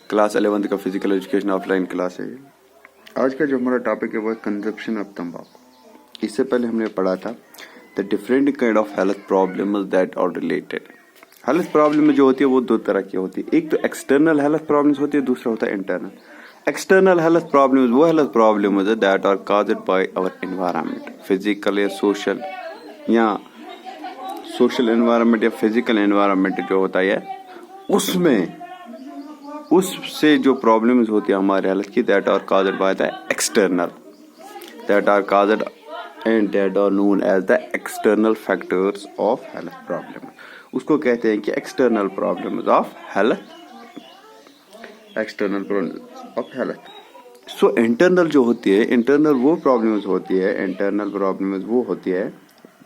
Class 11th का physical education offline class है। आज का जो हमारा टॉपिक है वो है कंजप्शन ऑफ तंबाकू। इससे पहले हमने पढ़ा था the different kind of health problems that are related. Health problem जो होती है वो दो तरह की होती है, एक तो एक्सटर्नल हेल्थ प्रॉब्लम्स होती है, दूसरा होता है इंटरनल। एक्सटर्नल हेल्थ प्रॉब्लम्स वो health problems that are caused by our environment, physical या सोशल एनवायरनमेंट या फिजिकल एनवायरनमेंट जो होता है उससे जो प्रॉब्लम्स होती है हमारे हेल्थ की, that are caused by the external, that are caused and that are known as the external factors of health problem. उसको कहते हैं कि external problems of health, external problems of health. So internal जो होती है, internal वो problems होती है, इंटरनल प्रॉब्लम्स वो होती है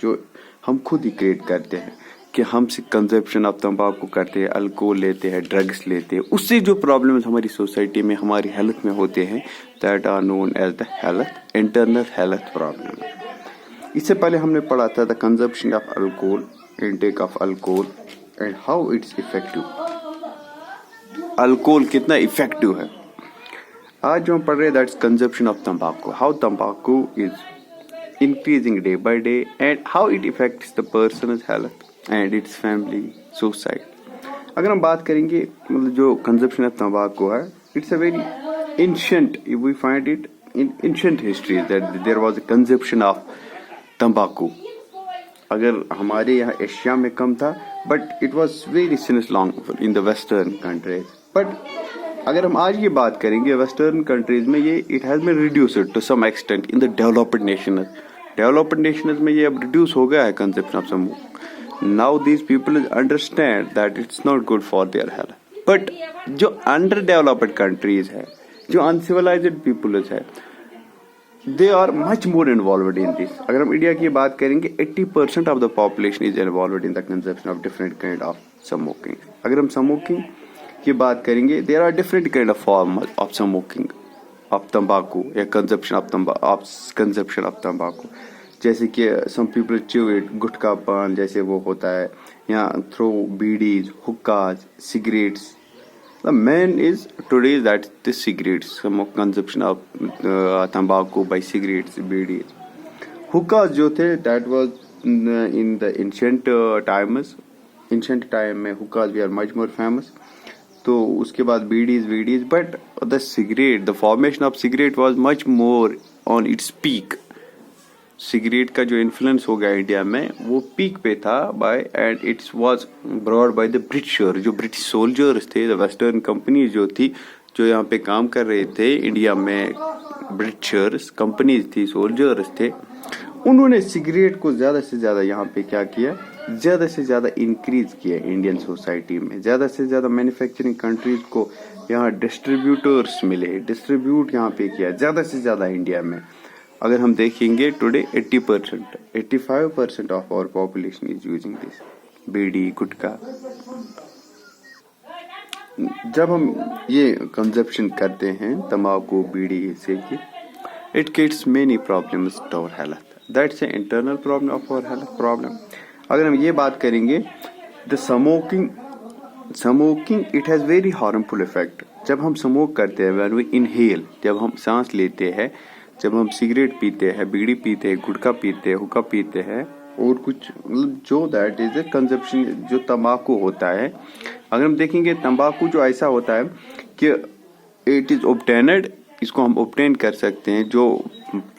जो हम खुद ही क्रिएट करते हैं, कि हम से कंजप्शन ऑफ तंबाकू करते हैं, अल्कोहल लेते हैं, ड्रग्स लेते हैं, उससे जो प्रॉब्लम्स हमारी सोसाइटी में, हमारी हेल्थ में होते हैं, that are known as the health, internal health problem. इससे पहले हमने पढ़ा था the consumption of alcohol, intake of alcohol and how it's effective. Alcohol कितना इफेक्टिव है। आज जो हम पढ़ रहे हैं that is consumption of tambaku, how tambaku is increasing day by day and how it affects the person's health and its family, society. अगर हम बात करेंगे मतलब जो कंजप्शन ऑफ तंबाकू है, it's a very ancient, we find it in ancient history that there was a consumption of tambaku. अगर हमारे यहाँ एशिया में कम था, but it was very since long in the western countries. But अगर हम आज की बात करेंगे वेस्टर्न कंट्रीज में, ये it has been reduced to some extent in the developed nations. Developed nations में ये अब रिड्यूस हो गया है consumption of smoke. Now these people understand that it's not good for their health. But जो under developed countries है, जो uncivilized peoples है, they are much more involved in this. अगर हम इंडिया की बात करेंगे, 80% of the population is involved in the consumption of different kind of smoking. अगर हम स्मोकिंग की बात करेंगे, there are different kind of form of smoking of तंबाकू या कंजप्शन ऑफ तंबाकू, जैसे कि some people chew it, gutkha paan जैसे वो होता है, या through bidis, hookahs, cigarettes. The main is today that the cigarettes, consumption of तंबाकू बाय सिगरेट्स, बीडीज। हुक्काज जो थे that was in the ancient times, ancient time में hookahs we are much more famous. तो उसके बाद bidis, but the cigarette, the formation of cigarette was much more on its peak. Cigarette का जो influence हो गया इंडिया में, वो पीक पे था by, and it's was brought by the Britisher, जो ब्रिटिश सोल्जर्स थे, द वेस्टर्न कंपनी जो थी, जो यहाँ पे काम कर रहे थे इंडिया में, ब्रिटिशर्स कंपनीज थी, सोल्जर्स थे, उन्होंने सिगरेट को ज्यादा से ज्यादा यहाँ पे क्या किया, ज्यादा से ज्यादा इंक्रीज किया इंडियन सोसाइटी में। ज्यादा से ज्यादा मैन्युफैक्चरिंग कंट्रीज को यहाँ डिस्ट्रीब्यूटर्स मिले, डिस्ट्रीब्यूट यहाँ पे किया ज्यादा से ज्यादा इंडिया में। अगर हम देखेंगे today 80%, 85% of our population is using this bidi, gutkha. जब हम ये कंजप्शन करते हैं तंबाकू, बीड़ी से, it gets many problems to our health, that's a internal problem of our health problem. अगर हम ये बात करेंगे, the smoking it has very harmful effect. जब हम स्मोक करते हैं, व्हेन वी इनहेल, जब हम सांस लेते हैं, जब हम सिगरेट पीते हैं, बीड़ी पीते हैं, गुटखा पीते हैं, हुक्का पीते हैं, और कुछ मतलब जो दैट इज ए कंजप्शन, जो तंबाकू होता है। अगर हम देखेंगे तंबाकू जो ऐसा होता है कि इट इज ऑब्टेनेड, इसको हम ऑब्टेन कर सकते हैं। जो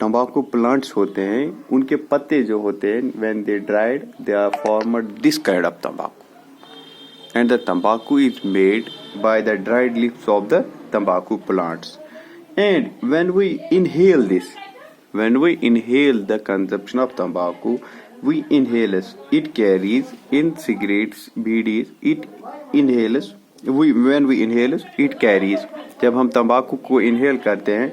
तंबाकू प्लांट्स होते हैं, उनके पत्ते जो होते हैं, when they dried, they are formed this kind of tambaku, and the tambaku is made by the dried leaves of the tambaku plants. And when we inhale this, when we inhale the consumption of tobacco, we inhale it carries in cigarettes, BDs, it inhales, when we inhale it carries। जब हम तंबाकू को inhale करते हैं,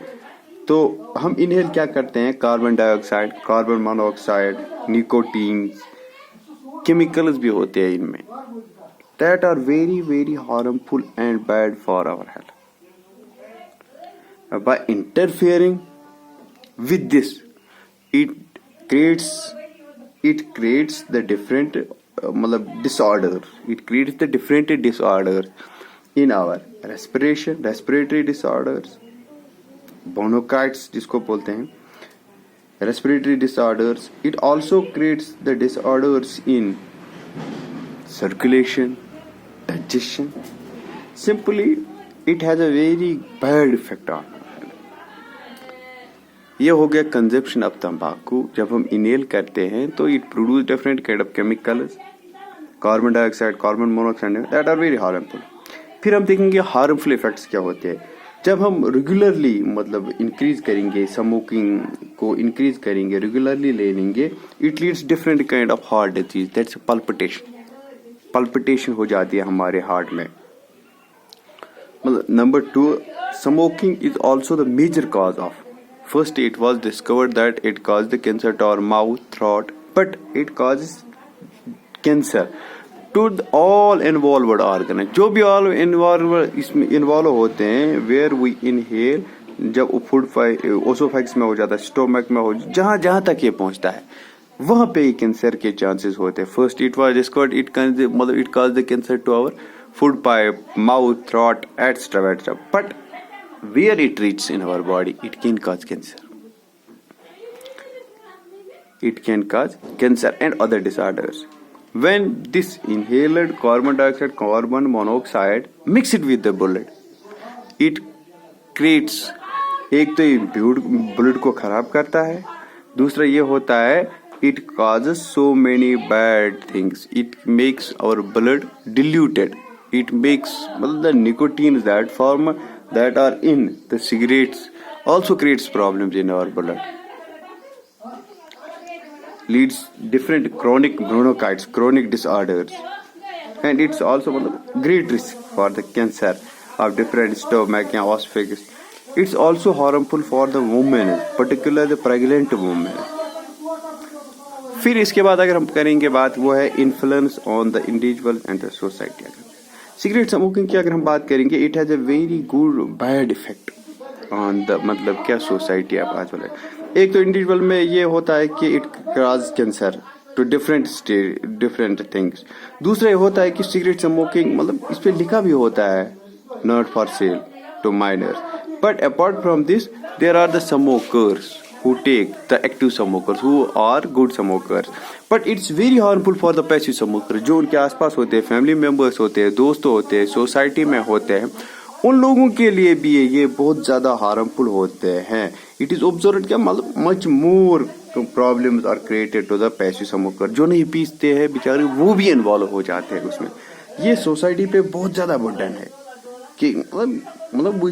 तो हम inhale क्या करते हैं, carbon dioxide, carbon monoxide, nicotine, chemicals भी होते हैं इनमें, that are very very harmful and bad for our health। By interfering with this, it creates the different disorders. It creates the different disorders in our respiratory disorders, bronchitis जिसको बोलते हैं, respiratory disorders. It also creates the disorders in circulation, digestion. Simply, it has a very bad effect on. ये हो गया consumption of तंबाकू. जब हम inhale करते हैं तो it produce different kind of chemicals, carbon dioxide, carbon monoxide, that are very harmful. फिर हम देखेंगे हार्मफुल इफेक्ट्स क्या होते हैं. जब हम रेगुलरली इंक्रीज करेंगे, स्मोकिंग को इंक्रीज करेंगे, रेगुलरली ले लेंगे, it leads different kind of heart disease, that's palpitation हो जाती है हमारे हार्ट में. Number 2, smoking is also the major cause of. First, it was discovered that it caused the cancer to our mouth, throat, but it causes cancer to all involved organ. जो भी all involved इसमें involve होते हैं, where we inhale, जब food ओसोफेक्स में हो जाता है, स्टोमक में हो, जहाँ जहाँ तक ये पहुँचता है, वहाँ पे ही कैंसर के चांसेस होते हैं. First it was discovered, it caused the cancer to our food pipe, mouth, throat, etc. But where it reaches in our body, it can cause cancer. It can cause cancer and other disorders. When this inhaled carbon dioxide, carbon monoxide mix it with the blood, it creates, एक तो ये blood को खराब करता है, दूसरा ये होता है it causes so many bad things. It makes our blood diluted. It makes the nicotines that are in the cigarettes also creates problems in our blood, leads different chronic bronchitis, chronic disorders, and it's also great risk for the cancer of different stomach and esophagus. It's also harmful for the women, particularly the pregnant women. फिर इसके बाद अगर हम करेंगे बात, वो है influence on the individual and the society. Cigarette smoking की अगर हम बात करेंगे, it has a very good bad effect on the क्या सोसाइटी आप आज बोले. एक तो इंडिविजुअल में ये होता है कि it cause cancer to different things. दूसरा ये होता है कि सिगरेट स्मोकिंग इस पे लिखा भी होता है not for sale to minors. But apart from this there are the smokers who take, the active smokers, who are good smokers, but it's very harmful for the passive smokers. जो उनके आसपास होते हैं, फैमिली मेंबर्स होते हैं, दोस्त होते हैं, सोसाइटी में होते हैं, उन लोगों के लिए भी ये बहुत ज्यादा हार्मफुल होते हैं. इट इज ऑब्जर्व्ड क्या much more problems are created to the passive smoker. जो नहीं पीते हैं बेचारे, वो भी इन्वॉल्व हो जाते हैं उसमें. ये सोसाइटी पे बहुत ज्यादा बर्डन है कि we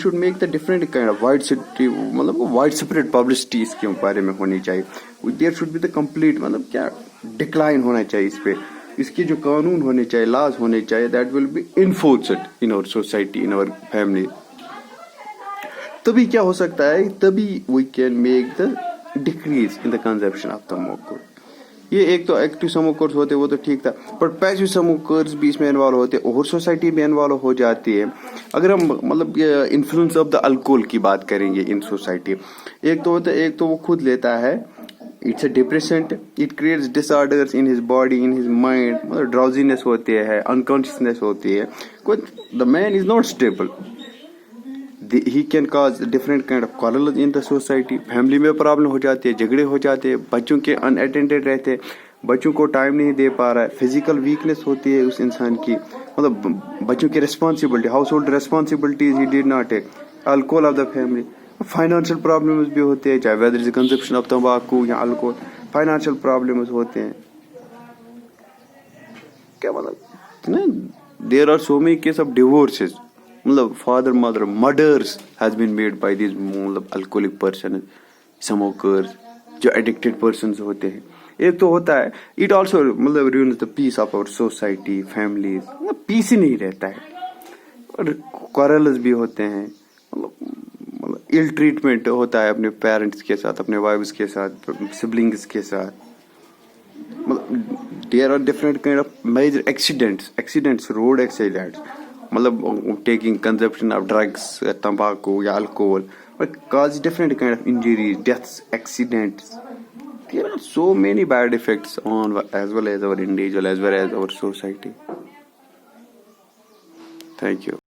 should make the different kind of wide spread publicity इसके बारे में होनी चाहिए. There should be the complete क्या डिक्लाइन होना चाहिए इस पे. इसके जो कानून होने चाहिए, लॉज होने चाहिए, that will be enforced in our society, in our family. तभी क्या हो सकता है, तभी we can make the decrease in the consumption of tambaku. ये एक तो एक्टिव स्मोकर्स होते वो तो ठीक था, पर पैसिव स्मोकर्स भी इसमें इन्वॉल्व होते हैं और सोसाइटी भी इन्वॉल्व हो जाती है. अगर हम ये इन्फ्लुएंस ऑफ द अल्कोहल की बात करेंगे इन सोसाइटी, एक तो होता है, एक तो वो खुद लेता है, it's a depressant, it creates disorders in his body, in his mind, drowsiness होती है, अनकॉन्शियसनेस होती है. The man is not stable. he can cause different kind of quarrels in the society. Family में प्रॉब्लम हो जाती है, झगड़े हो जाते हैं, बच्चों के अनअटेंडेड रहते हैं, बच्चों को टाइम नहीं दे पा रहा है, फिजिकल वीकनेस होती है उस इंसान की, बच्चों की responsibility, household responsibilities he did not take, alcohol of the family. Financial problems भी होते हैं, चाहे वेदर इज कंजप्शन ऑफ तंबाकू या अल्कोहल, फाइनेंशियल प्रॉब्लम्स होते हैं. क्या there are so many case of divorces, father mother murders has been made by this alcoholic person, smokers, जो एडिक्टेड पर्सन होते हैं. एक तो होता है it also ruins the peace of our society, families, peace ही नहीं रहता है, और क्वारल्स भी होते हैं, इल ट्रीटमेंट होता है अपने पेरेंट्स के साथ, अपने वाइफ्स के साथ, सिबलिंग्स के साथ. There are different kind of major accidents, road accidents, taking consumption of drugs, tobacco या alcohol, but cause different kind of injuries, deaths, accidents, There are so many bad effects on as well as our individual as well as our society. Thank you.